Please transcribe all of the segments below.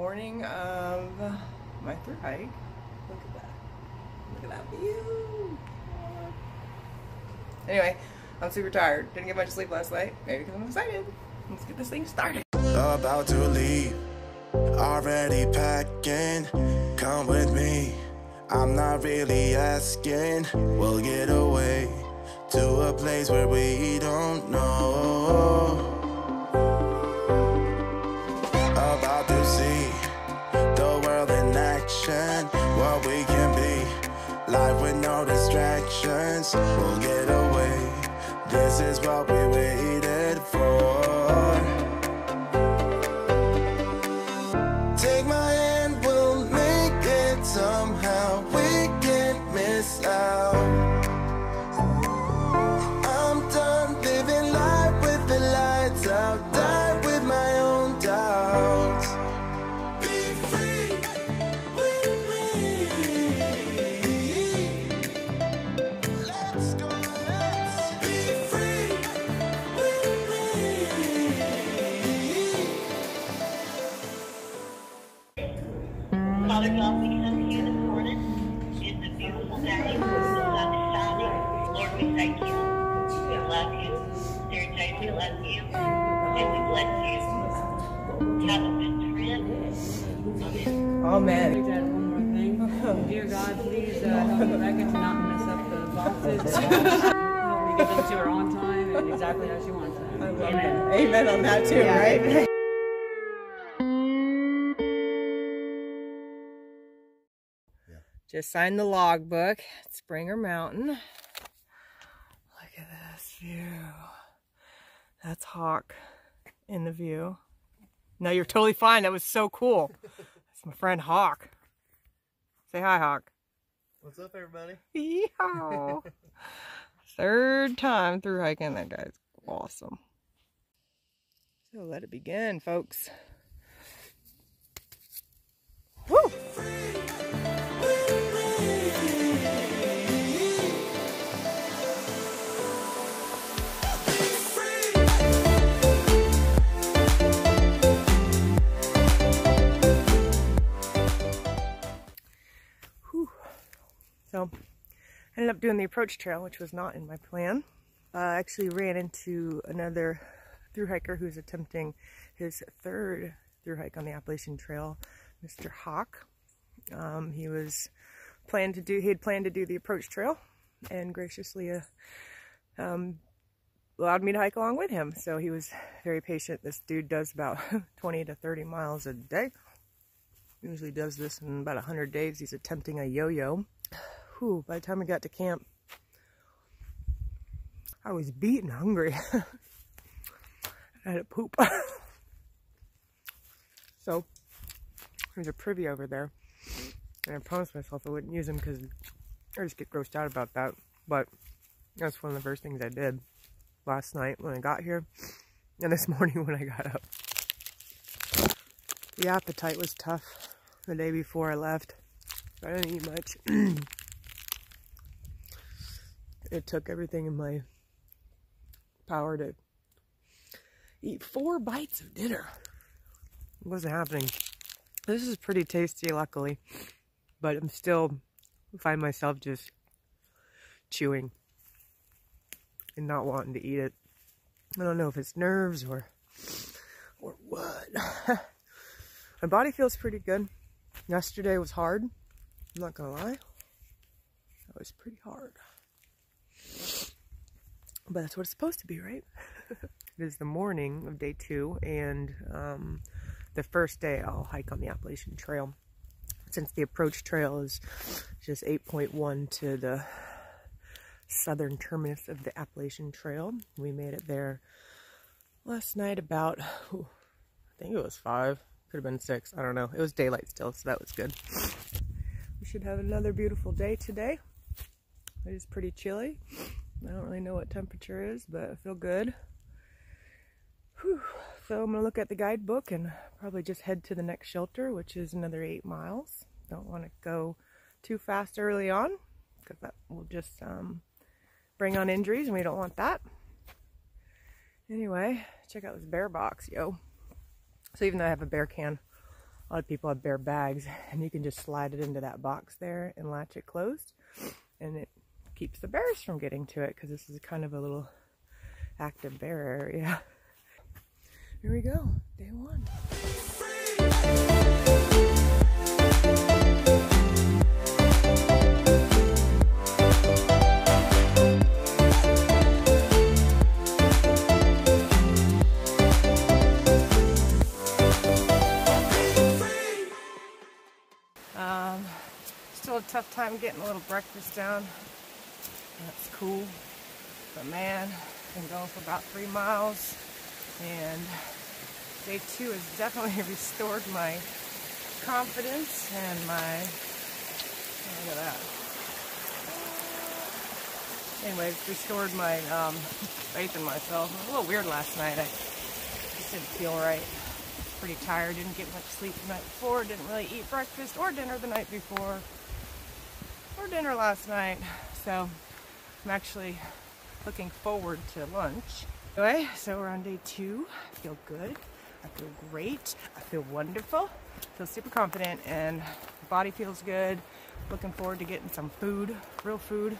Morning of my thru hike. Look at that. Look at that view. Anyway, I'm super tired. Didn't get much sleep last night. Maybe because I'm excited. Let's get this thing started. About to leave, already packing. Come with me, I'm not really asking. We'll get away to a place where we don't know. About to see the world in action, what we can be, life with no distractions. We'll get away, this is what we waited for. Take my hand, we'll make it somehow. We can't miss out. I'm done living life with the lights out. Die with my own doubts. Be free with me. Let's go, let's be free with me. Father God, we come to you this morning. It's a beautiful day. The sun is shining. Lord, we thank you. We love you. Dear Jay, we love you. And we bless you. Have a good trip. Amen. Amen. Please add one more thing. Dear God, please help Rebecca to not mess up the boxes. Help me get them to her on time and exactly how she wants them. I love that. Amen on that too, right? Just signed the logbook at Springer Mountain. Look at this view. That's Hawk in the view. No, you're totally fine. That was so cool. That's my friend Hawk. Say hi, Hawk. What's up, everybody? Yeehaw. Third time through hiking. That guy's awesome. So let it begin, folks. Woo! So, I ended up doing the approach trail, which was not in my plan. I actually ran into another thru-hiker who's attempting his third thru-hike on the Appalachian Trail, Mr. Hawk. He had planned to do the approach trail and graciously allowed me to hike along with him. So he was very patient. This dude does about 20 to 30 miles a day. Usually does this in about 100 days. He's attempting a yo-yo. Whew, by the time I got to camp, I was beat and hungry. I had to poop. So, there's a privy over there. And I promised myself I wouldn't use them because I just get grossed out about that. But that's one of the first things I did last night when I got here. And this morning when I got up. The appetite was tough the day before I left. I didn't eat much. It took everything in my power to eat 4 bites of dinner. It wasn't happening. This is pretty tasty, luckily, but I'm still find myself just chewing and not wanting to eat it. I don't know if it's nerves or what. My body feels pretty good. Yesterday was hard. I'm not gonna lie. That was pretty hard. But that's what it's supposed to be, right? It is the morning of day 2 and the first day I'll hike on the Appalachian Trail. Since the approach trail is just 8.1 to the southern terminus of the Appalachian Trail. We made it there last night about, I think it was 5. Could have been 6. I don't know. It was daylight still, so that was good. We should have another beautiful day today. It is pretty chilly. I don't really know what temperature is, but I feel good. Whew. So I'm going to look at the guidebook and probably just head to the next shelter, which is another 8 miles. Don't want to go too fast early on, because that will just bring on injuries, and we don't want that. Anyway, check out this bear box, yo. So even though I have a bear can, a lot of people have bare bags, and you can just slide it into that box there and latch it closed, and it keeps the bears from getting to it, because this is kind of a little active bear area. Here we go, day one. Still a tough time getting a little breakfast down. That's cool. But man, I've been going for about 3 miles, and day 2 has definitely restored my confidence and my, look at that. Anyways, restored my faith in myself. It was a little weird last night. I just didn't feel right. Pretty tired, didn't get much sleep the night before, didn't really eat breakfast or dinner the night before, or dinner last night. So I'm actually looking forward to lunch. Anyway, so we're on day 2. I feel good. I feel great. I feel wonderful. I feel super confident, and the body feels good. Looking forward to getting some food, real food,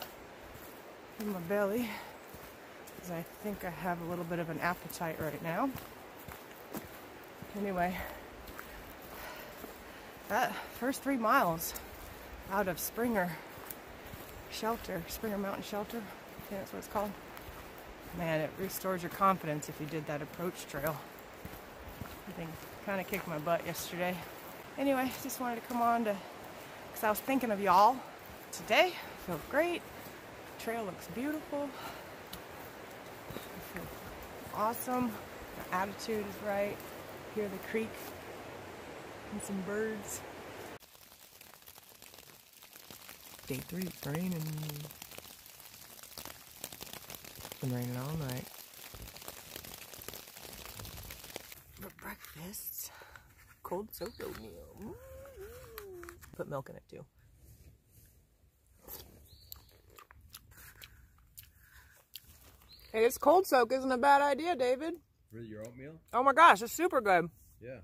in my belly, because I think I have a little bit of an appetite right now. Anyway, that first 3 miles out of Springer Mountain Shelter, I think that's what it's called. Man, it restores your confidence if you did that approach trail. I think kind of kicked my butt yesterday. Anyway, just wanted to come on because I was thinking of y'all today. I feel great. The trail looks beautiful. I feel awesome. My attitude is right. Hear the creek and some birds. Day 3, it's raining. It's been raining all night. For breakfast, cold soda meal. Put milk in it too. Hey, this cold soak isn't a bad idea, David. Really, your oatmeal? Oh my gosh, it's super good. Yeah.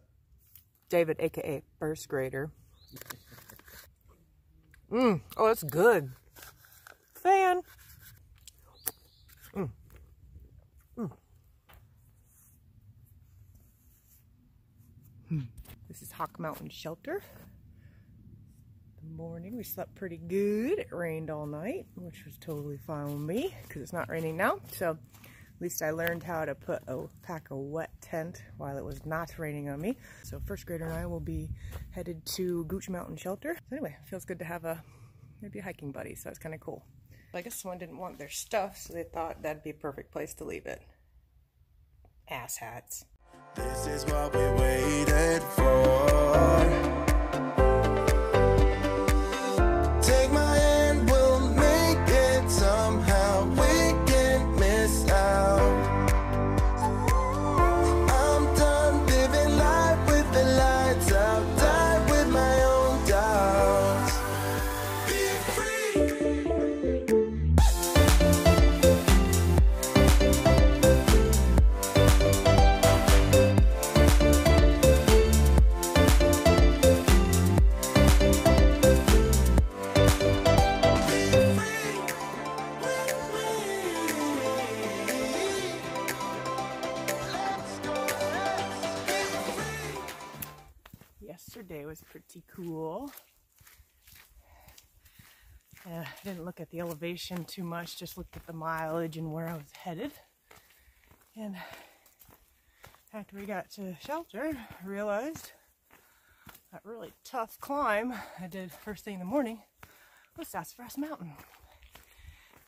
David, aka first grader. Oh, that's good. Fan. This is Hawk Mountain Shelter. The morning, we slept pretty good. It rained all night, which was totally fine with me because it's not raining now. So at least I learned how to pack a wet tent while it was not raining on me. So first grader and I will be headed to Gooch Mountain Shelter. So anyway, it feels good to have maybe a hiking buddy, so it's kind of cool. I guess someone didn't want their stuff, so they thought that'd be a perfect place to leave it. Asshats. This is what we waited for. Take my hand, we'll make it somehow. We can't miss out. I'm done living life with the lights out. Die with my own doubts. Be free. Yesterday was pretty cool. I didn't look at the elevation too much, just looked at the mileage and where I was headed. And after we got to the shelter, I realized that really tough climb I did first thing in the morning was Sassafras Mountain.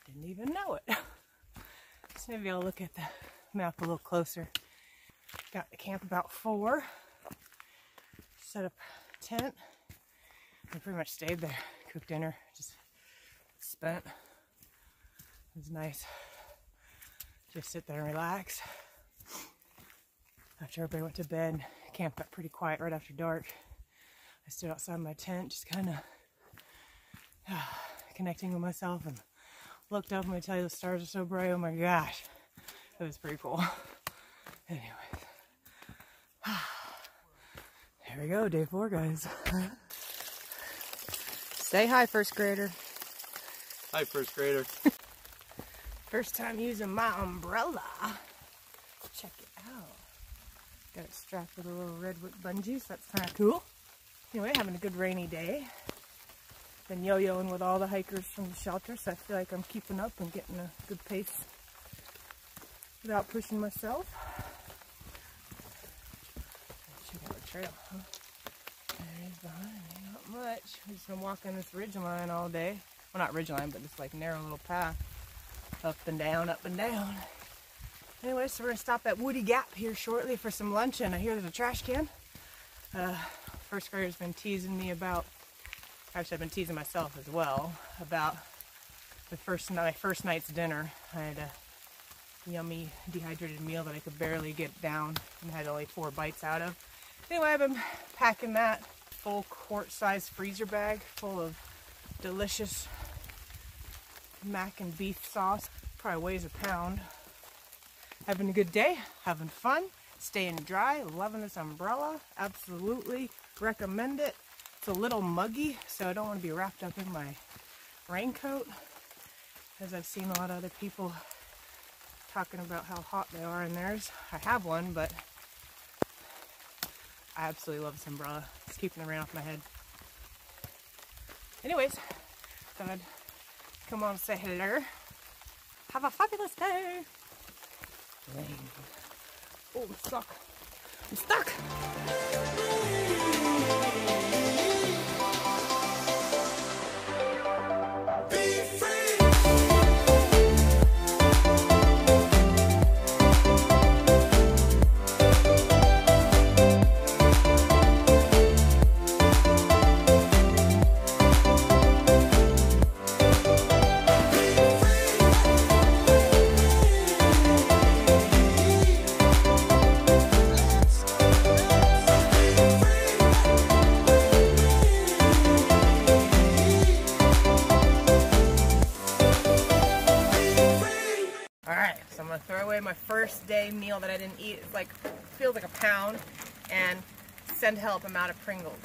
Didn't even know it. So maybe I'll look at the map a little closer. Got to camp about 4. Set up a tent. I pretty much stayed there. Cooked dinner. Just spent. It was nice. Just sit there and relax. After everybody went to bed, camp got pretty quiet right after dark. I stood outside my tent, just kind of connecting with myself, and looked up. And I tell you, the stars are so bright. Oh my gosh, it was pretty cool. Anyways, Here we go, day 4, guys. Say hi, first grader. Hi, first grader. First time using my umbrella. Check it out. Got it strapped with a little redwood bungee, so that's kind of cool. Anyway, having a good rainy day. Been yo-yoing with all the hikers from the shelter, so I feel like I'm keeping up and getting a good pace without pushing myself. Check out the trail, huh? There is behind me, not much. We've just been walking this ridge line all day. Well, not ridge line, but this like narrow little path. Up and down, up and down. Anyway, so we're gonna stop at Woody Gap here shortly for some lunch, and I hear there's a trash can. First grader's been teasing me about, actually I've been teasing myself as well, about the first night's dinner. I had a yummy dehydrated meal that I could barely get down and had only 4 bites out of. Anyway, I've been packing that full quart-sized freezer bag full of delicious mac and beef sauce. Probably weighs a pound. Having a good day, having fun, staying dry, loving this umbrella. Absolutely recommend it. It's a little muggy, so I don't want to be wrapped up in my raincoat, as I've seen a lot of other people talking about how hot they are in theirs. I have one, but I absolutely love this umbrella. It's keeping the rain off my head. Anyways, thought I'd come on and say hello. Have a fabulous day. Rain. Oh, I'm stuck. I'm stuck. My first day meal that I didn't eat. It's like, feels like a pound, and send help, I'm out of Pringles.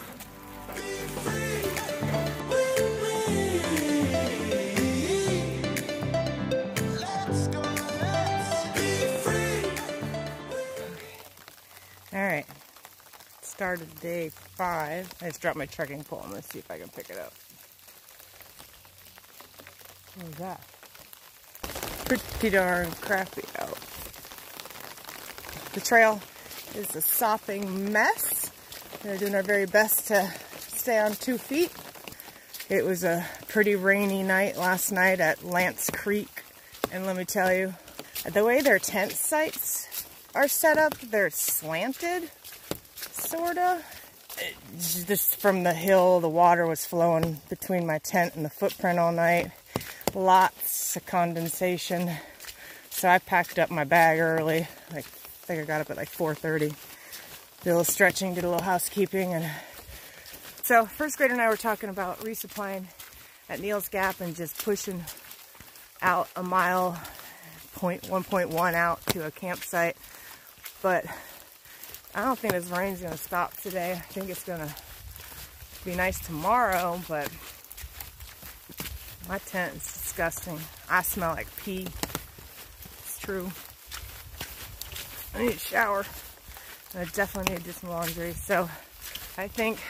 Alright, started day 5. I just dropped my trekking pole. I'm going to see if I can pick it up. What was that? Pretty darn crappy out. The trail is a sopping mess. We're doing our very best to stay on 2 feet. It was a pretty rainy night last night at Lance Creek, and let me tell you, the way their tent sites are set up, they're slanted, sorta. Just from the hill, the water was flowing between my tent and the footprint all night. Lots of condensation, so I packed up my bag early. I think I got up at like 4:30. Did a little stretching, did a little housekeeping, and so first grader and I were talking about resupplying at Neels Gap and just pushing out a mile, 1.1 out to a campsite. But I don't think this rain's gonna stop today. I think it's gonna be nice tomorrow, but my tent is disgusting. I smell like pee. It's true. I need a shower. And I definitely need to do some laundry. So I think,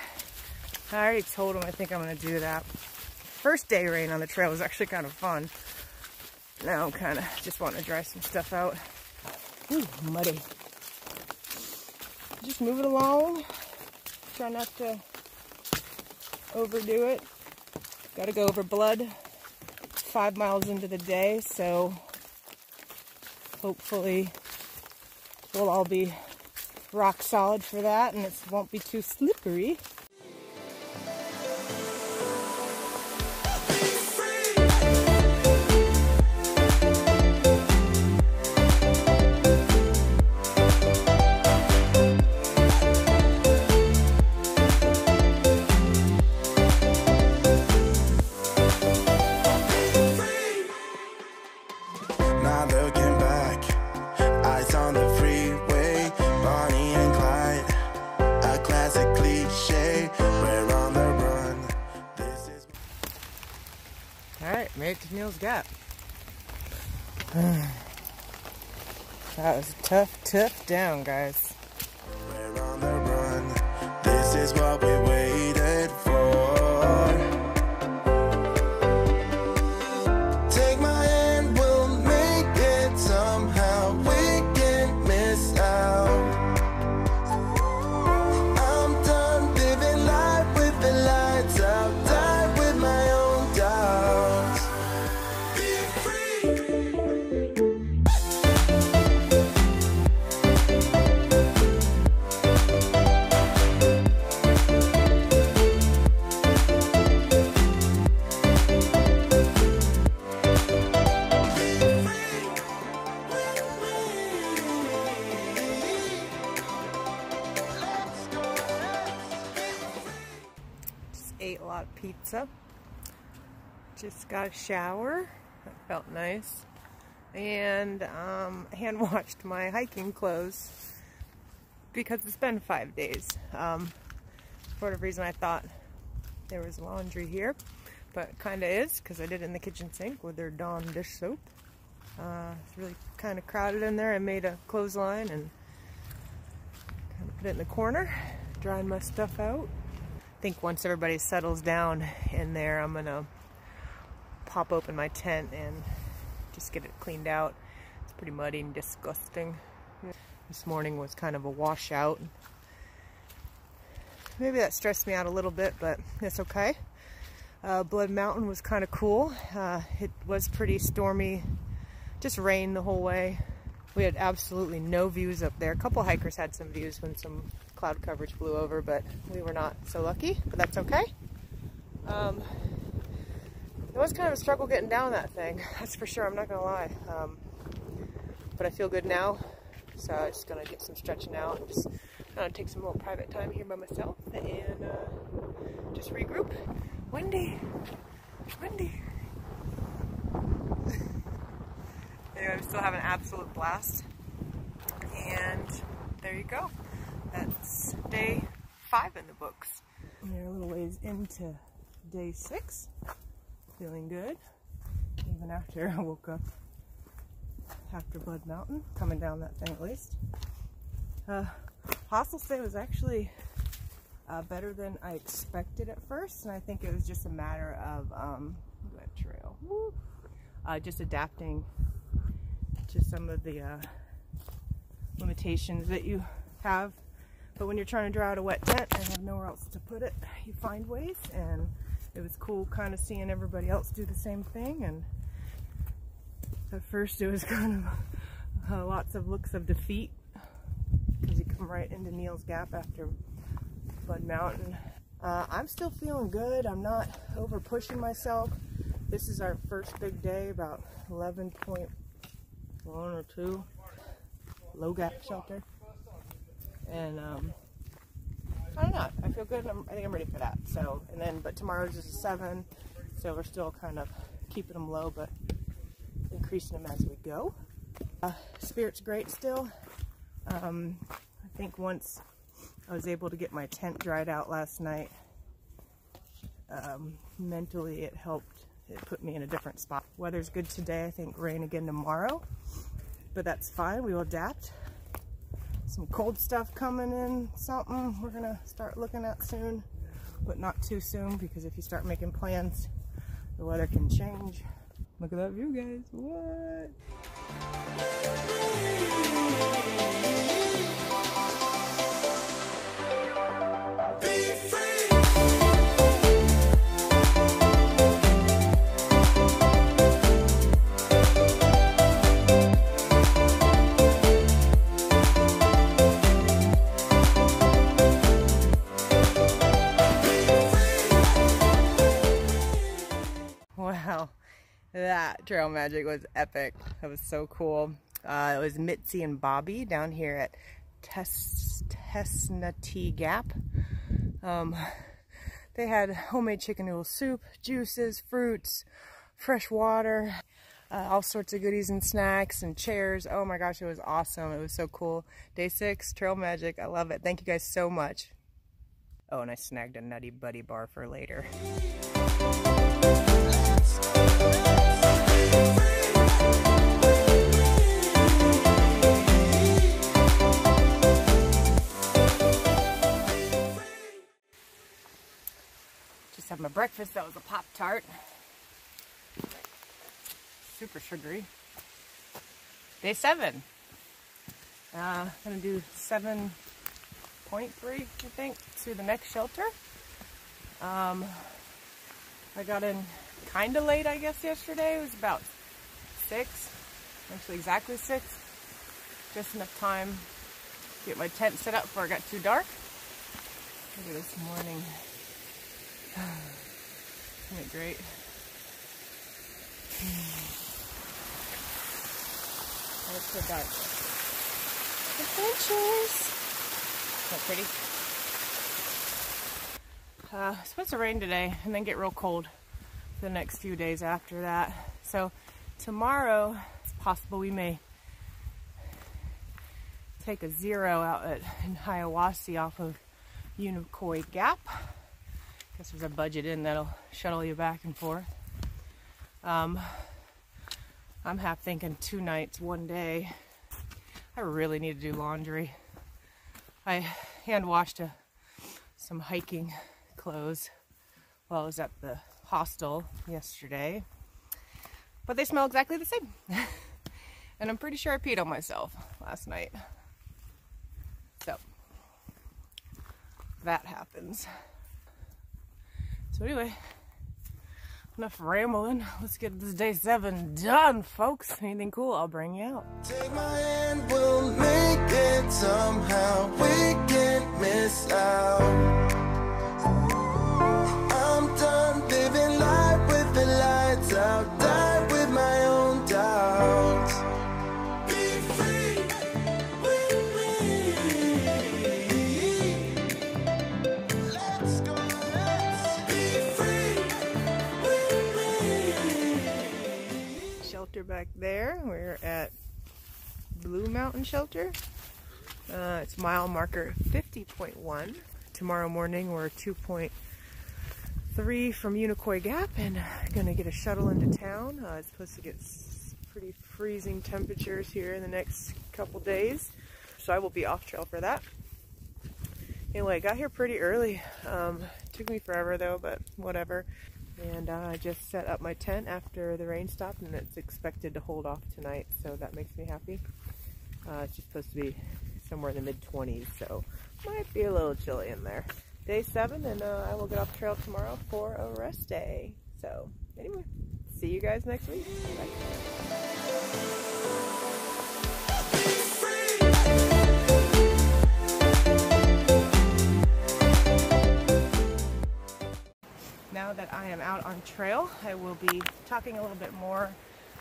I already told him I think I'm going to do that. First day rain on the trail was actually kind of fun. Now I'm kind of just wanting to dry some stuff out. Ooh, muddy. Just moving along. Try not to overdo it. Gotta go over blood. 5 miles into the day, so hopefully we'll all be rock solid for that and it won't be too slippery. Classically Made it to Neels Gap. That was a tough down, guys. We're on the run. This is what we waited for. Take my hand, we'll make it somehow. We can't miss out. I'm done living life with the lights out. Die with my own doubts. Be free. Ate a lot of pizza. Just got a shower. That felt nice. And hand washed my hiking clothes because it's been 5 days. For whatever reason I thought there was laundry here, but it kind of is because I did it in the kitchen sink with their Dawn dish soap. It's really kind of crowded in there. I made a clothesline and kind of put it in the corner, drying my stuff out. I think once everybody settles down in there, I'm gonna pop open my tent and just get it cleaned out. It's pretty muddy and disgusting. This morning was kind of a washout. Maybe that stressed me out a little bit, but it's okay. Blood Mountain was kind of cool. It was pretty stormy, just rained the whole way. We had absolutely no views up there. A couple hikers had some views when some cloud coverage blew over, but we were not so lucky, but that's okay. It was kind of a struggle getting down that thing, that's for sure, I'm not gonna lie. But I feel good now, so I'm just gonna get some stretching out and just take some little private time here by myself and just regroup. Windy. Anyway, I'm still having an absolute blast. And there you go. That's day 5 in the books. We're a little ways into day 6. Feeling good. Even after I woke up after Blood Mountain. Coming down that thing at least. Hostel stay was actually better than I expected at first. And I think it was just a matter of that trail. Just adapting to some of the limitations that you have. But when you're trying to draw out a wet tent and have nowhere else to put it, you find ways, and it was cool kind of seeing everybody else do the same thing. And at first it was kind of lots of looks of defeat because you come right into Neels Gap after Blood Mountain. I'm still feeling good. I'm not over pushing myself. This is our first big day, about 11.1 or 2, low gap shelter. And I don't know, I feel good. I think I'm ready for that. So, and then, but tomorrow's is a 7, so we're still kind of keeping them low, but increasing them as we go. Spirit's great still. I think once I was able to get my tent dried out last night, mentally it helped. It put me in a different spot. Weather's good today. I think rain again tomorrow, but that's fine. We will adapt. Some cold stuff coming in, something we're gonna start looking at soon, but not too soon, because if you start making plans, the weather can change. Look at that view, guys. What? Wow, that trail magic was epic. That was so cool. It was Mitzi and Bobby down here at Neels Gap. They had homemade chicken noodle soup, juices, fruits, fresh water, all sorts of goodies and snacks and chairs. Oh my gosh, it was awesome. It was so cool. Day 6, trail magic. I love it. Thank you guys so much. Oh, and I snagged a Nutty Buddy bar for later. breakfast though was a Pop-Tart. Super sugary. Day 7. Gonna do 7.3, I think, to the next shelter. I got in kind of late, I guess, yesterday. It was about 6, actually exactly 6. Just enough time to get my tent set up before it got too dark. Look at this morning. Isn't it great? Oh, it's so dark. Adventures! Isn't that pretty? It's supposed to rain today and then get real cold for the next few days after that. So tomorrow, it's possible we may take a 0 out in Hiawassee off of Unicoi Gap. Guess there's a budget in that'll shuttle you back and forth. I'm half thinking 2 nights, 1 day. I really need to do laundry. I hand washed some hiking clothes while I was at the hostel yesterday, but they smell exactly the same. And I'm pretty sure I peed on myself last night. So that happens. So anyway, enough rambling. Let's get this day 7 done, folks. Anything cool, I'll bring you out. Take my hand, we'll make it somehow. We can't miss out. I'm done living life with the lights out. Die with my own doubts. Be free with me. Let's go, let's be free with me. Shelter back there. We're at Blue Mountain Shelter. It's mile marker 50.1. Tomorrow morning we're 2.3 from Unicoi Gap and gonna get a shuttle into town. It's supposed to get pretty freezing temperatures here in the next couple days, so I will be off trail for that. Anyway, I got here pretty early. Took me forever though, but whatever. And I just set up my tent after the rain stopped, and it's expected to hold off tonight, so that makes me happy. It's just supposed to be somewhere in the mid-20s, so might be a little chilly in there. Day 7, and I will get off trail tomorrow for a rest day. So anyway, see you guys next week. Bye. Now that I am out on trail, I will be talking a little bit more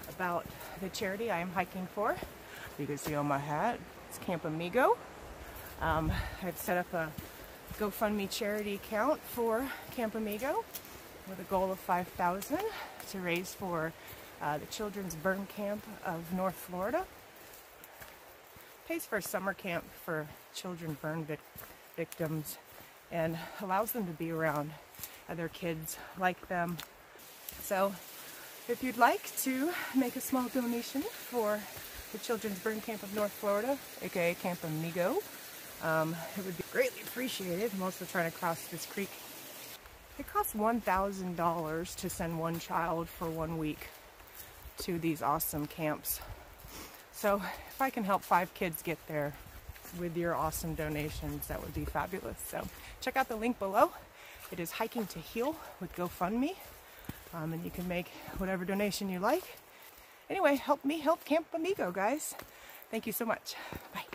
about the charity I am hiking for. You can see on my hat, it's Camp Amigo. I've set up a GoFundMe charity account for Camp Amigo with a goal of $5,000 to raise for the Children's Burn Camp of North Florida. Pays for a summer camp for children burn victims and allows them to be around other kids like them. So if you'd like to make a small donation for the Children's Burn Camp of North Florida, aka Camp Amigo, it would be greatly appreciated. I'm also trying to cross this creek. It costs $1,000 to send one child for 1 week to these awesome camps. So if I can help 5 kids get there with your awesome donations, that would be fabulous. So check out the link below. It is Hiking to Heal with GoFundMe, and you can make whatever donation you like. Anyway, help me help Camp Amigo, guys. Thank you so much. Bye.